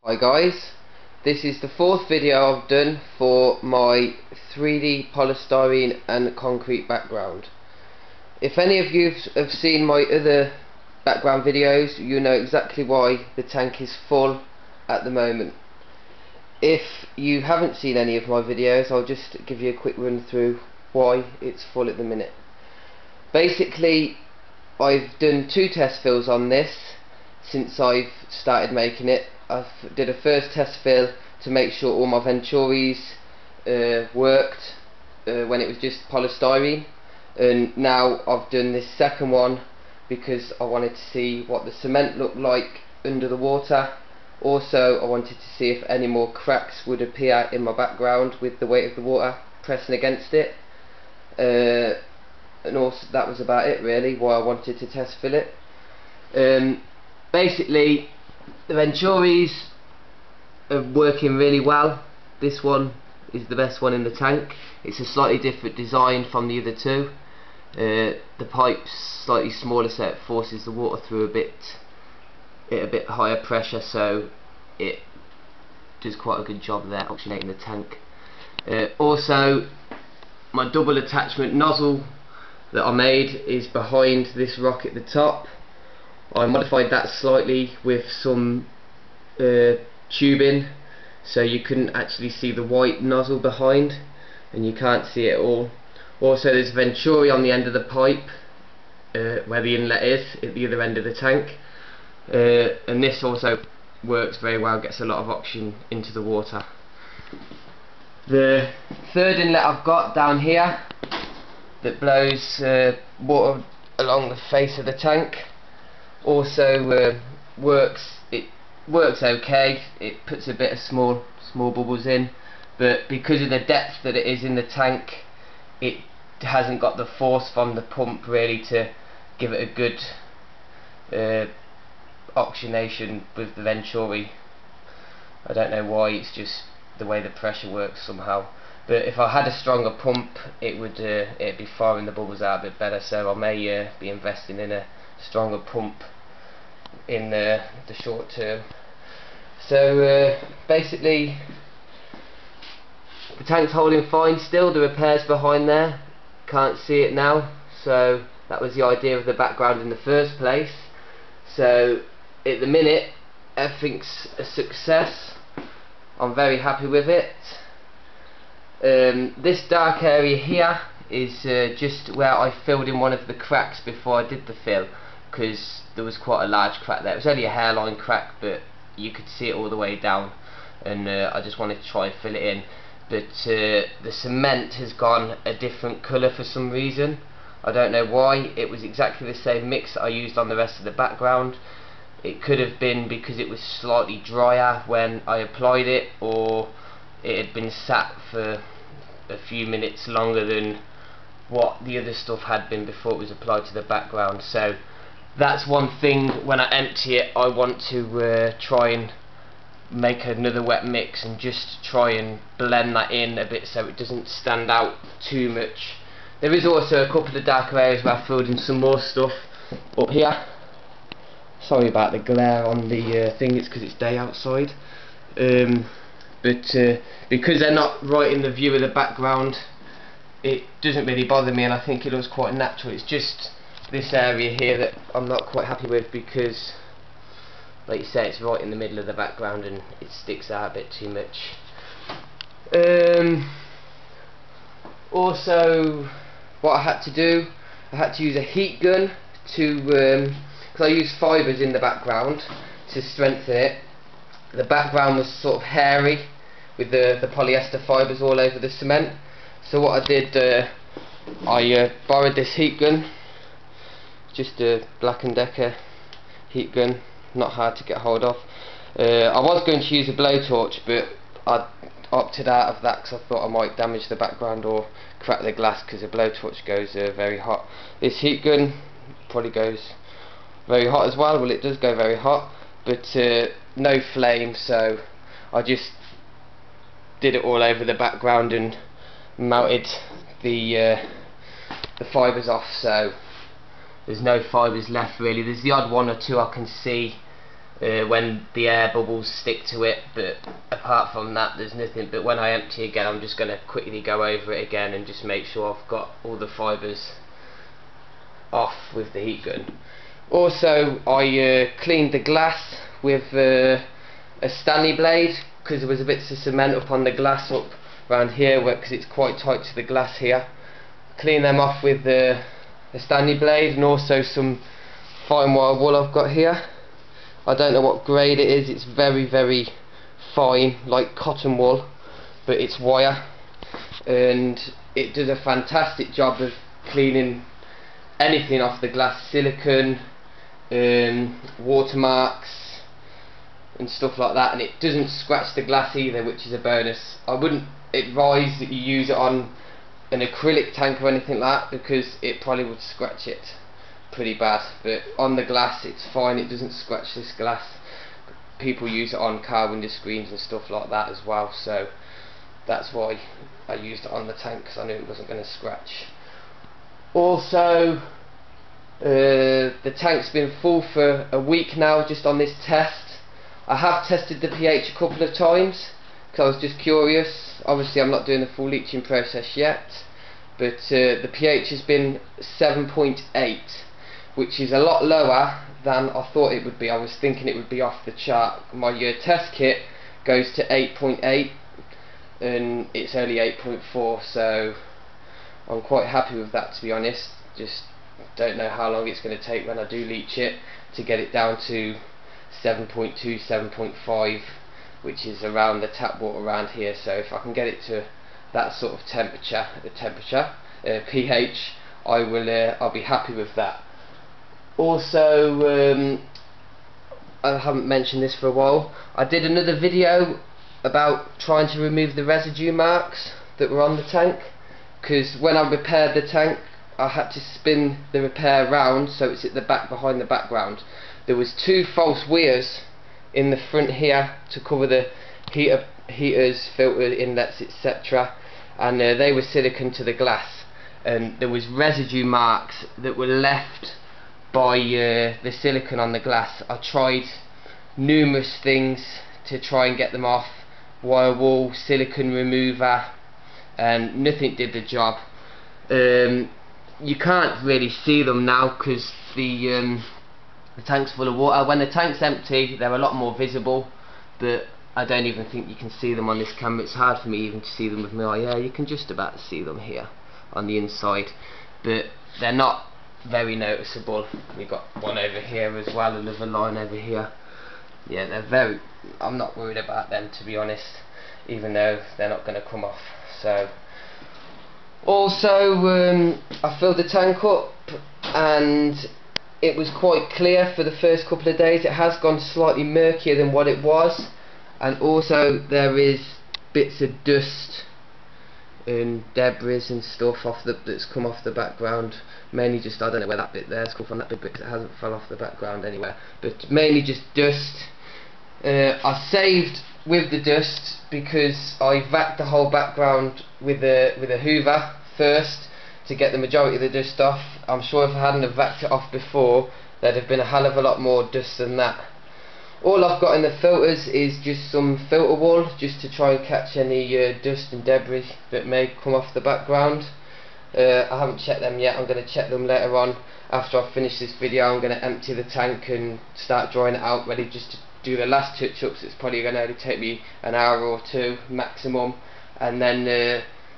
Hi guys, this is the fourth video I've done for my 3D polystyrene and concrete background. If any of you have seen my other background videos, you know exactly why the tank is full at the moment. If you haven't seen any of my videos, I'll just give you a quick run through why it's full at the minute. Basically, I've done 2 test fills on this since I've started making it. I did a first test fill to make sure all my venturis worked when it was just polystyrene, and now I've done this second one because I wanted to see what the cement looked like under the water. Also, I wanted to see if any more cracks would appear in my background with the weight of the water pressing against it, and also that was about it really, why I wanted to test fill it. Basically, the venturis are working really well. This one is the best one in the tank. It's a slightly different design from the other two. The pipe's slightly smaller, so it forces the water through at a bit higher pressure, so it does quite a good job there oxygenating the tank. Also, my double attachment nozzle that I made is behind this rock at the top. I modified that slightly with some tubing, so you couldn't actually see the white nozzle behind, and you can't see it at all. Also, there's venturi on the end of the pipe where the inlet is at the other end of the tank, and this also works very well, gets a lot of oxygen into the water. The third inlet I've got down here that blows water along the face of the tank also works. It works okay. It puts a bit of small bubbles in, but because of the depth that it is in the tank, it hasn't got the force from the pump really to give it a good oxygenation with the venturi. I don't know why, it's just the way the pressure works somehow. But if I had a stronger pump, it would it'd be firing the bubbles out a bit better. So I may be investing in a stronger pump in the short term. So basically, the tank's holding fine still. The repair's behind there, can't see it now, so that was the idea of the background in the first place. So at the minute, everything's a success. I'm very happy with it. This dark area here is just where I filled in one of the cracks before I did the fill, because there was quite a large crack there. It was only a hairline crack, but you could see it all the way down, and I just wanted to try and fill it in. But the cement has gone a different colour for some reason. I don't know why. It was exactly the same mix that I used on the rest of the background. It could have been because it was slightly drier when I applied it, or it had been sat for a few minutes longer than what the other stuff had been before it was applied to the background. So that's one thing. When I empty it, I want to try and make another wet mix and just try and blend that in a bit so it doesn't stand out too much. There is also a couple of darker areas where I filled in some more stuff up here. Sorry about the glare on the thing, it's because it's day outside. But because they're not right in the view of the background, it doesn't really bother me, and I think it looks quite natural. It's just this area here that I'm not quite happy with, because like you say, it's right in the middle of the background and it sticks out a bit too much. Also, what I had to do, I had to use a heat gun to because I used fibres in the background to strengthen it. The background was sort of hairy with the polyester fibres all over the cement. So what I did, I borrowed this heat gun, just a Black & Decker heat gun, not hard to get hold of. I was going to use a blowtorch, but I opted out of that because I thought I might damage the background or crack the glass, because a blowtorch goes very hot. This heat gun probably goes very hot as well. Well, it does go very hot, but no flame, so I just did it all over the background and melted the fibres off, so there's no fibres left really. There's the odd one or two I can see when the air bubbles stick to it, but apart from that there's nothing. But when I empty again, I'm just going to quickly go over it again and just make sure I've got all the fibres off with the heat gun. Also, I cleaned the glass with a Stanley blade, because there was a bit of cement up on the glass up around here, because it's quite tight to the glass here. Clean them off with a Stanley blade, and also some fine wire wool I've got here. I don't know what grade it is, it's very very fine, like cotton wool, but it's wire, and it does a fantastic job of cleaning anything off the glass, silicone, watermarks and stuff like that, and it doesn't scratch the glass either, which is a bonus. I wouldn't advise that you use it on an acrylic tank or anything like that, because it probably would scratch it pretty bad, but on the glass it's fine, it doesn't scratch this glass. People use it on car window screens and stuff like that as well, so that's why I used it on the tank, because I knew it wasn't going to scratch. Also, the tank's been full for a week now just on this test. I have tested the pH a couple of times because I was just curious. Obviously I'm not doing the full leaching process yet, but the pH has been 7.8, which is a lot lower than I thought it would be. I was thinking it would be off the chart. My test kit goes to 8.8 and it's only 8.4, so I'm quite happy with that, to be honest. Just don't know how long it's going to take when I do leach it to get it down to 7.2, 7.5, which is around the tap water around here. So if I can get it to that sort of pH, I'll be happy with that. Also, I haven't mentioned this for a while, I did another video about trying to remove the residue marks that were on the tank, because when I repaired the tank I had to spin the repair round so it's at the back behind the background. There was 2 false weirs in the front here to cover the heaters, filter inlets, etc., and they were silicone to the glass, and there was residue marks that were left by the silicone on the glass. I tried numerous things to try and get them off, wire wool, silicone remover, and nothing did the job. You can't really see them now because the tank's full of water. When the tank's empty they're a lot more visible, but I don't even think you can see them on this camera. It's hard for me even to see them with my eye. Yeah, you can just about see them here on the inside, but they're not very noticeable. We've got one over here as well, another line over here. Yeah, they're very, I'm not worried about them, to be honest, even though they're not going to come off. So also I filled the tank up and it was quite clear for the first couple of days. It has gone slightly murkier than what it was, and also there is bits of dust and debris and stuff that's come off the background, mainly just, I don't know where that bit there's come from, that big bit, because it hasn't fell off the background anywhere, but mainly just dust. I saved with the dust because I vacked the whole background with a hoover first to get the majority of the dust off. I'm sure if I hadn't have vacked it off before there'd have been a hell of a lot more dust than that. All I've got in the filters is just some filter wool, just to try and catch any dust and debris that may come off the background. I haven't checked them yet. I'm going to check them later on after I finish this video. I'm going to empty the tank and start drying it out, ready just to do the last touch-ups. It's probably going to only take me an hour or 2 maximum, and then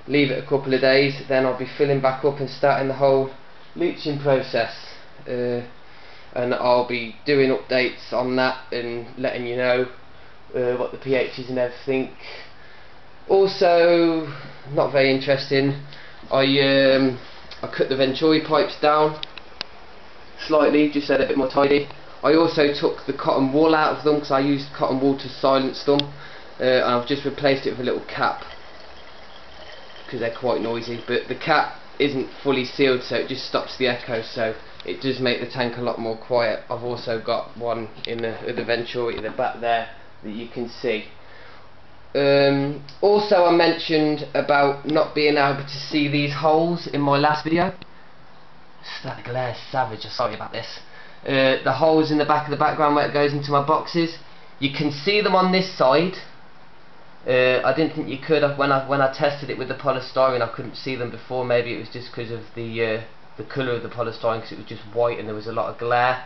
leave it a couple of days. Then I'll be filling back up and starting the whole leaching process. And I'll be doing updates on that and letting you know what the pH is and everything. Also, not very interesting, I cut the venturi pipes down slightly, just so they're a bit more tidy. I also took the cotton wool out of them because I used cotton wool to silence them, and I've just replaced it with a little cap because they're quite noisy, but the cap isn't fully sealed, so it just stops the echo, so it does make the tank a lot more quiet. I've also got one in the venturi in the back there that you can see. Also, I mentioned about not being able to see these holes in my last video. That glare is savage, I'm sorry about this. the holes in the back of the background where it goes into my boxes. You can see them on this side. I didn't think you could. When I tested it with the polystyrene, I couldn't see them before. Maybe it was just because of the colour of the polystyrene, because it was just white and there was a lot of glare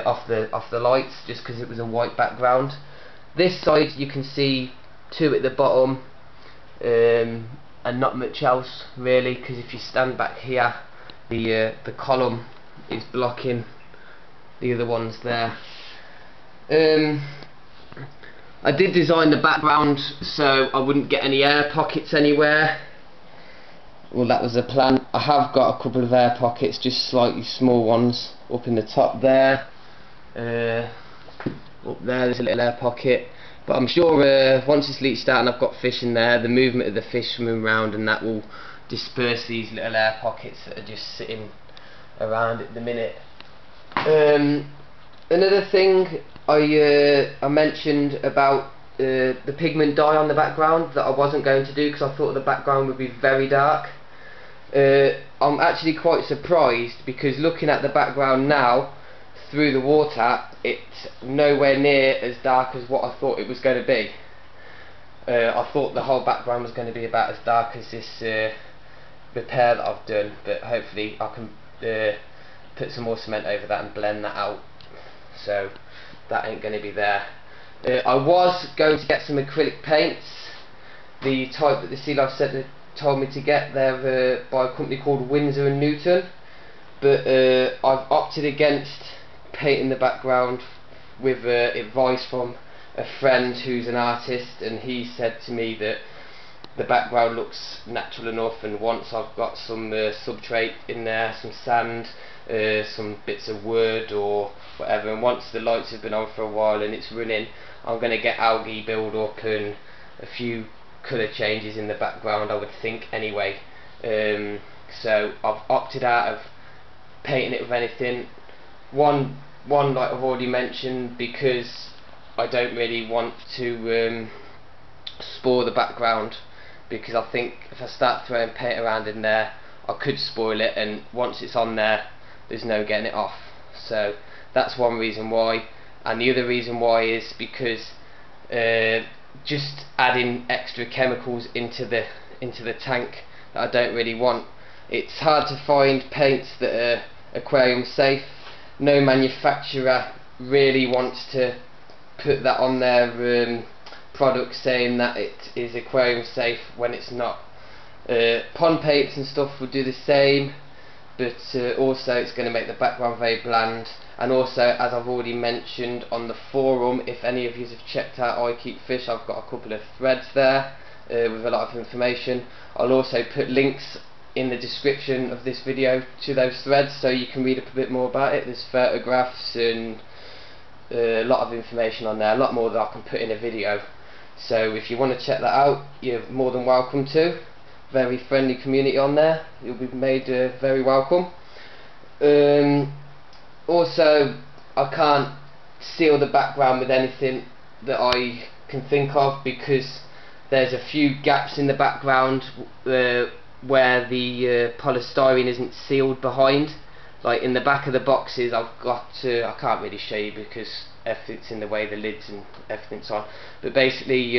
off the lights, just because it was a white background. This side you can see two at the bottom, and not much else really, because if you stand back here, the column is blocking the other ones there. I did design the background so I wouldn't get any air pockets anywhere. Well, that was the plan. I have got a couple of air pockets, just slightly small ones, up in the top there. Up there's a little air pocket. But I'm sure once it's leached out and I've got fish in there, the movement of the fish swimming around and that will disperse these little air pockets that are just sitting around at the minute. Another thing I mentioned about the pigment dye on the background that I wasn't going to do because I thought the background would be very dark. I'm actually quite surprised, because looking at the background now through the water, it's nowhere near as dark as what I thought it was going to be. I thought the whole background was going to be about as dark as this repair that I've done, but hopefully I can put some more cement over that and blend that out, so that ain't going to be there. I was going to get some acrylic paints, the type that the Sea Life Centre told me to get. They're by a company called Winsor & Newton, but I've opted against painting the background with advice from a friend who's an artist, and he said to me that the background looks natural enough, and once I've got some substrate in there, some sand, some bits of wood or whatever, and once the lights have been on for a while and it's running, I'm going to get algae build up and a few colour changes in the background, I would think anyway. So I've opted out of painting it with anything. One like I've already mentioned, because I don't really want to spoil the background, because I think if I start throwing paint around in there I could spoil it, and once it's on there there's no getting it off. So that's one reason why, and the other reason why is because just adding extra chemicals into the tank that I don't really want. It's hard to find paints that are aquarium safe. No manufacturer really wants to put that on their product saying that it is aquarium safe when it's not. Pond paints and stuff would do the same, but also it's going to make the background very bland. And also, as I've already mentioned on the forum, if any of you have checked out I Keep Fish, I've got a couple of threads there with a lot of information. I'll also put links in the description of this video to those threads so you can read up a bit more about it. There's photographs and a lot of information on there, a lot more than I can put in a video. So if you want to check that out, you're more than welcome to. Very friendly community on there, you'll be made very welcome. Also, I can't seal the background with anything that I can think of, because there's a few gaps in the background where the polystyrene isn't sealed behind. Like in the back of the boxes, I've got I can't really show you because everything's in the way, the lids and everything's on, but basically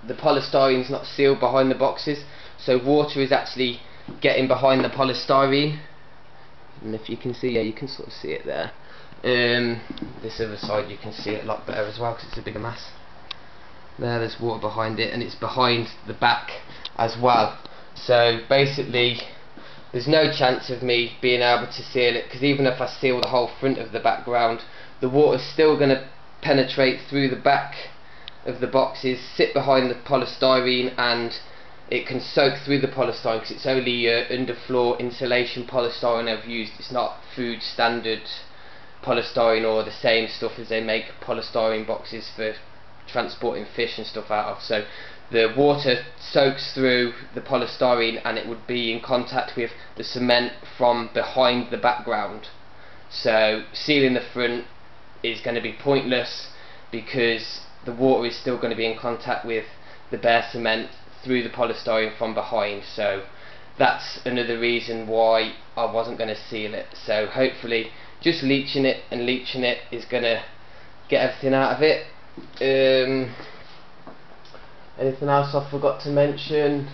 the polystyrene's not sealed behind the boxes, so water is actually getting behind the polystyrene. And if you can see, yeah, you can sort of see it there. This other side you can see it a lot better as well because it's a bigger mass. There's water behind it, and it's behind the back as well. So basically there's no chance of me being able to seal it, because even if I seal the whole front of the background, the water's still going to penetrate through the back of the boxes, sit behind the polystyrene, and it can soak through the polystyrene because it's only underfloor insulation polystyrene I've used. It's not food standard polystyrene or the same stuff as they make polystyrene boxes for transporting fish and stuff out of. So the water soaks through the polystyrene and it would be in contact with the cement from behind the background. So sealing the front is going to be pointless because the water is still going to be in contact with the bare cement through the polystyrene from behind. So that's another reason why I wasn't going to seal it. So hopefully just leeching it is going to get everything out of it. Anything else I forgot to mention?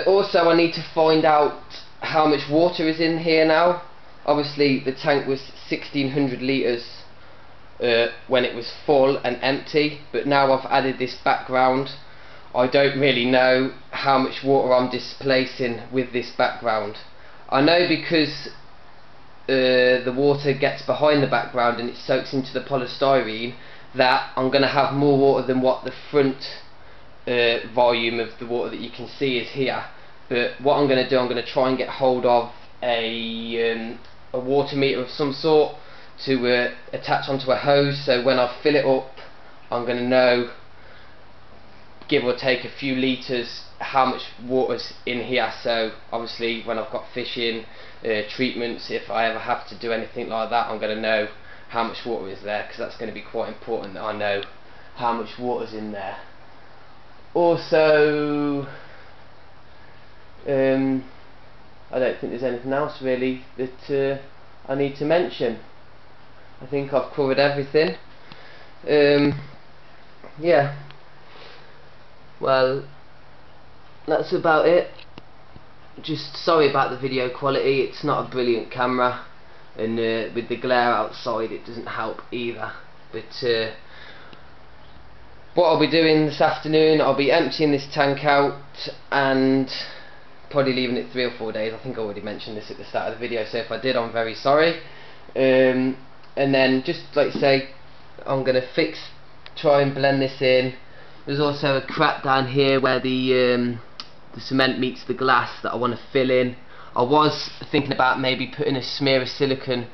Also, I need to find out how much water is in here now. Obviously the tank was 1600 litres when it was full and empty, but now I've added this background. I don't really know how much water I'm displacing with this background. I know because the water gets behind the background and it soaks into the polystyrene, that I'm going to have more water than what the front volume of the water that you can see is here. But what I'm going to do, I'm going to try and get hold of a water meter of some sort to attach onto a hose, so when I fill it up I'm going to know, give or take a few litres, how much water's in here. So obviously when I've got fish in, treatments, if I ever have to do anything like that, I'm going to know how much water is there, because that's going to be quite important that I know how much water's in there. Also, I don't think there's anything else really that I need to mention. I think I've covered everything. Yeah, well, that's about it. Just sorry about the video quality, it's not a brilliant camera, and with the glare outside it doesn't help either. But what I'll be doing this afternoon, I'll be emptying this tank out and probably leaving it 3 or 4 days. I think I already mentioned this at the start of the video, so if I did, I'm very sorry. And then, just like I say, I'm going to try and blend this in. There's also a crack down here where the cement meets the glass that I want to fill in. I was thinking about maybe putting a smear of silicone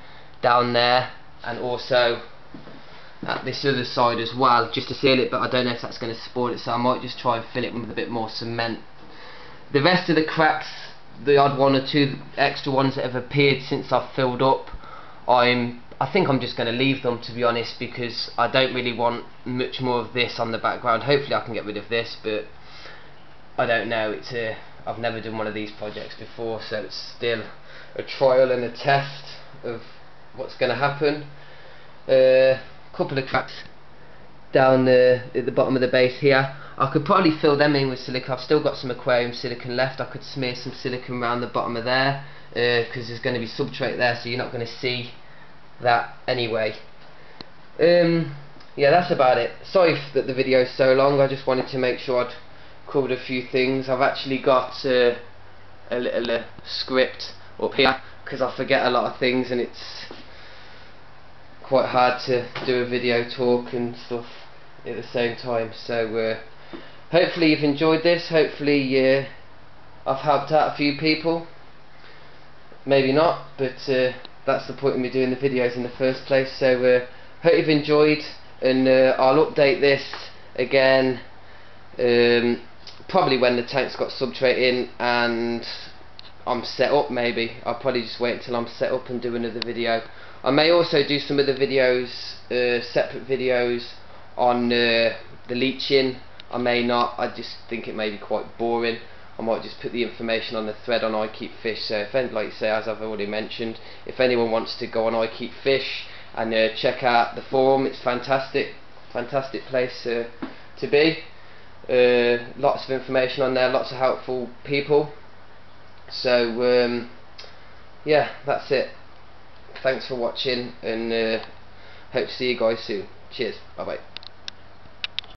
down there, and also at this other side as well, just to seal it, but I don't know if that's going to spoil it, so I might just try and fill it with a bit more cement. The rest of the cracks, the odd 1 or 2 extra ones that have appeared since I've filled up, I think I'm just going to leave them, to be honest, because I don't really want much more of this on the background. Hopefully I can get rid of this, but I don't know. It's I've never done one of these projects before, so it's still a trial and a test of what's going to happen. Couple of cracks down at the bottom of the base here. I could probably fill them in with silicone. I've still got some aquarium silicone left. I could smear some silicone around the bottom of there, because there's going to be substrate there, so you're not going to see that anyway. Yeah, that's about it. Sorry that the video is so long. I just wanted to make sure I'd covered a few things. I've actually got a little script up here, because I forget a lot of things and it's quite hard to do a video talk and stuff at the same time. So hopefully you've enjoyed this. Hopefully I've helped out a few people. Maybe not, but that's the point of me doing the videos in the first place. So hope you've enjoyed, and I'll update this again probably when the tank's got substrate in and I'm set up. Maybe I'll probably just wait until I'm set up and do another video. I may also do some other videos, separate videos on the leeching. I may not. I just think it may be quite boring. I might just put the information on the thread on I Keep Fish. So if any, like I say, as I've already mentioned, if anyone wants to go on I Keep Fish and check out the forum, it's fantastic place to be. Lots of information on there, lots of helpful people. So yeah, that's it. Thanks for watching, and hope to see you guys soon. Cheers, bye bye.